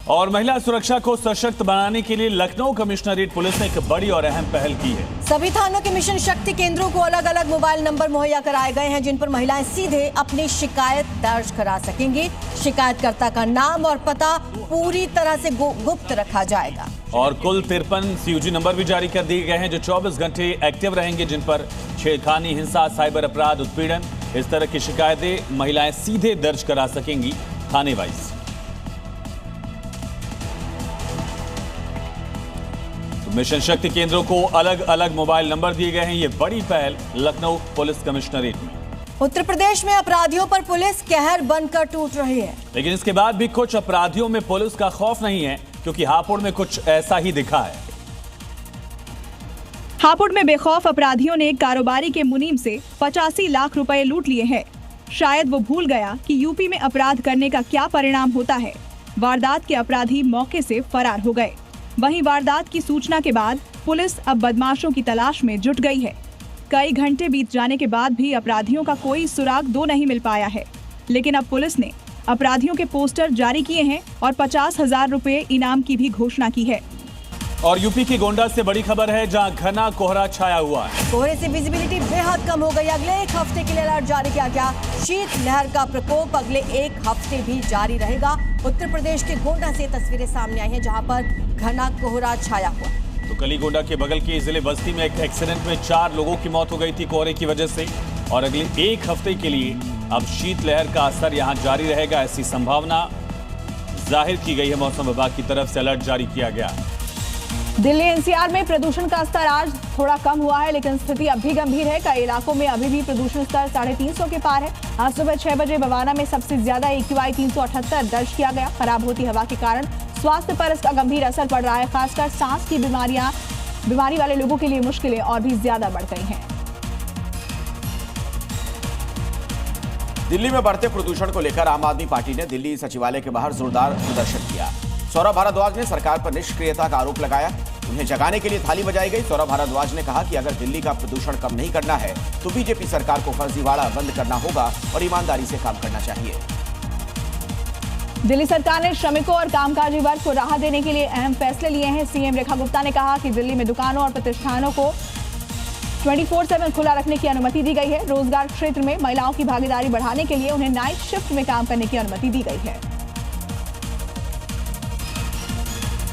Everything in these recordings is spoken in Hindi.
और महिला सुरक्षा को सशक्त बनाने के लिए लखनऊ कमिश्नरेट पुलिस ने एक बड़ी और अहम पहल की है। सभी थानों के मिशन शक्ति केंद्रों को अलग अलग मोबाइल नंबर मुहैया कराए गए हैं, जिन पर महिलाएं सीधे अपनी शिकायत दर्ज करा सकेंगी। शिकायतकर्ता का नाम और पता पूरी तरह से गुप्त रखा जाएगा। और कुल 53 CUG नंबर भी जारी कर दिए गए हैं, जो 24 घंटे एक्टिव रहेंगे, जिन पर छेड़खानी, हिंसा, साइबर अपराध, उत्पीड़न, इस तरह की शिकायतें महिलाएं सीधे दर्ज करा सकेंगी थाने वाइज। मिशन शक्ति केंद्रों को अलग अलग मोबाइल नंबर दिए गए हैं। ये बड़ी पहल लखनऊ पुलिस कमिश्नरेट में। उत्तर प्रदेश में अपराधियों पर पुलिस कहर बनकर टूट रही है, लेकिन इसके बाद भी कुछ अपराधियों में पुलिस का खौफ नहीं है, क्योंकि हापुड़ में कुछ ऐसा ही दिखा है। हापुड़ में बेखौफ अपराधियों ने कारोबारी के मुनीम से 85 लाख रुपए लूट लिए हैं। शायद वो भूल गया कि यूपी में अपराध करने का क्या परिणाम होता है। वारदात के अपराधी मौके से फरार हो गए। वहीं वारदात की सूचना के बाद पुलिस अब बदमाशों की तलाश में जुट गई है। कई घंटे बीत जाने के बाद भी अपराधियों का कोई सुराग नहीं मिल पाया है, लेकिन अब पुलिस ने अपराधियों के पोस्टर जारी किए हैं और 50,000 रुपए इनाम की भी घोषणा की है। और यूपी के गोंडा से बड़ी खबर है, जहां घना कोहरा छाया हुआ है। कोहरे से विजिबिलिटी बेहद कम हो गई। अगले एक हफ्ते के लिए अलर्ट जारी किया गया। शीत लहर का प्रकोप अगले एक हफ्ते भी जारी रहेगा। उत्तर प्रदेश के गोंडा से तस्वीरें सामने आई हैं, जहां पर घना कोहरा छाया हुआ। तो कल ही गोंडा के बगल के जिले बस्ती में एक एक्सीडेंट में 4 लोगों की मौत हो गई थी कोहरे की वजह से। और अगले एक हफ्ते के लिए अब शीतलहर का असर यहां जारी रहेगा, ऐसी संभावना जाहिर की गई है। मौसम विभाग की तरफ से अलर्ट जारी किया गया। दिल्ली NCR में प्रदूषण का स्तर आज थोड़ा कम हुआ है, लेकिन स्थिति अब भी गंभीर है। कई इलाकों में अभी भी प्रदूषण स्तर 350 के पार है। आज सुबह 6 बजे बवाना में सबसे ज्यादा AQI 378 दर्ज किया गया। खराब होती हवा के कारण स्वास्थ्य पर इसका गंभीर असर पड़ रहा है। खासकर सांस की बीमारी वाले लोगों के लिए मुश्किलें और भी ज्यादा बढ़ गई हैं। दिल्ली में बढ़ते प्रदूषण को लेकर आम आदमी पार्टी ने दिल्ली सचिवालय के बाहर जोरदार प्रदर्शन किया। सौरभ भारद्वाज ने सरकार पर निष्क्रियता का आरोप लगाया। उन्हें जगाने के लिए थाली बजाई गई। सौरभ भारद्वाज ने कहा कि अगर दिल्ली का प्रदूषण कम नहीं करना है तो बीजेपी सरकार को फर्जीवाड़ा बंद करना होगा और ईमानदारी से काम करना चाहिए। दिल्ली सरकार ने श्रमिकों और कामकाजी वर्ग को राहत देने के लिए अहम फैसले लिए हैं। सीएम रेखा गुप्ता ने कहा कि दिल्ली में दुकानों और प्रतिष्ठानों को 24/7 खुला रखने की अनुमति दी गई है। रोजगार क्षेत्र में महिलाओं की भागीदारी बढ़ाने के लिए उन्हें नाइट शिफ्ट में काम करने की अनुमति दी गई है।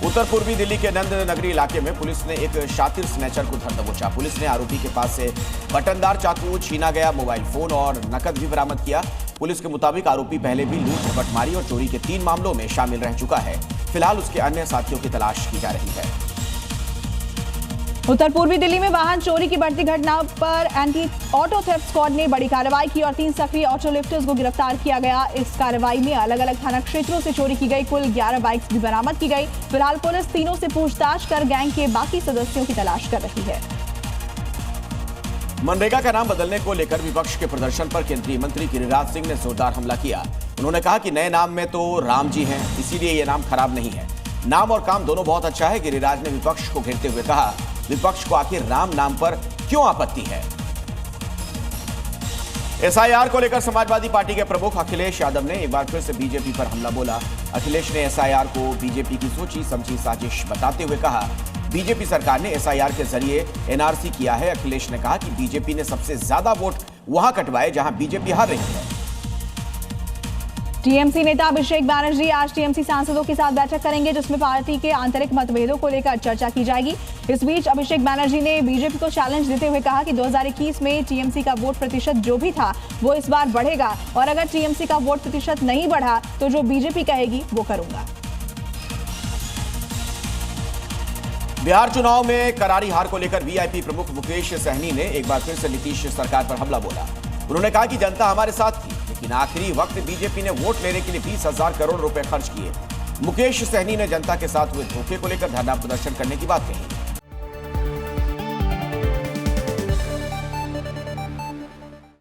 उत्तर पूर्वी दिल्ली के नंद नगरी इलाके में पुलिस ने एक शातिर स्नैचर को धर दबोचा। पुलिस ने आरोपी के पास से बटनदार चाकू, छीना गया मोबाइल फोन और नकद भी बरामद किया। पुलिस के मुताबिक आरोपी पहले भी लूट, बटमारी और चोरी के 3 मामलों में शामिल रह चुका है। फिलहाल उसके अन्य साथियों की तलाश की जा रही है। उत्तर पूर्वी दिल्ली में वाहन चोरी की बढ़ती घटना पर एंटी ऑटो थेफ्ट स्क्वाड ने बड़ी कार्रवाई की और 3 सक्रिय ऑटो लिफ्टर्स को गिरफ्तार किया गया। इस कार्रवाई में अलग अलग थाना क्षेत्रों से चोरी की गई कुल 11 बाइक्स भी बरामद की गई। फिलहाल पुलिस तीनों से पूछताछ कर गैंग के बाकी सदस्यों की तलाश कर रही है। मनरेगा का नाम बदलने को लेकर विपक्ष के प्रदर्शन पर केंद्रीय मंत्री गिरिराज सिंह ने जोरदार हमला किया। उन्होंने कहा कि नए नाम में तो राम जी हैं, इसीलिए ये नाम खराब नहीं है। नाम और काम दोनों बहुत अच्छा है। गिरिराज ने विपक्ष को घेरते हुए कहा, विपक्ष को आखिर राम नाम पर क्यों आपत्ति है। SIR को लेकर समाजवादी पार्टी के प्रमुख अखिलेश यादव ने एक बार फिर से बीजेपी पर हमला बोला। अखिलेश ने SIR को बीजेपी की सोची समझी साजिश बताते हुए कहा, बीजेपी सरकार ने SIR के जरिए NRC किया है। अखिलेश ने कहा कि बीजेपी ने सबसे ज्यादा वोट वहां कटवाए जहां बीजेपी हार रही है। टीएमसी नेता अभिषेक बैनर्जी आज टीएमसी सांसदों के साथ बैठक करेंगे, जिसमें पार्टी के आंतरिक मतभेदों को लेकर चर्चा की जाएगी। इस बीच अभिषेक बैनर्जी ने बीजेपी को चैलेंज देते हुए कहा कि 2021 में टीएमसी का वोट प्रतिशत जो भी था वो इस बार बढ़ेगा और अगर टीएमसी का वोट प्रतिशत नहीं बढ़ा तो जो बीजेपी कहेगी वो करूंगा। बिहार चुनाव में करारी हार को लेकर वीआईपी प्रमुख मुकेश सहनी ने एक बार फिर से नीतीश सरकार पर हमला बोला। उन्होंने कहा कि जनता हमारे साथ थी, लेकिन आखिरी वक्त बीजेपी ने वोट लेने के लिए 20,000 करोड़ रुपए खर्च किए। मुकेश सहनी ने जनता के साथ हुए धोखे को लेकर धरना प्रदर्शन करने की बात कही।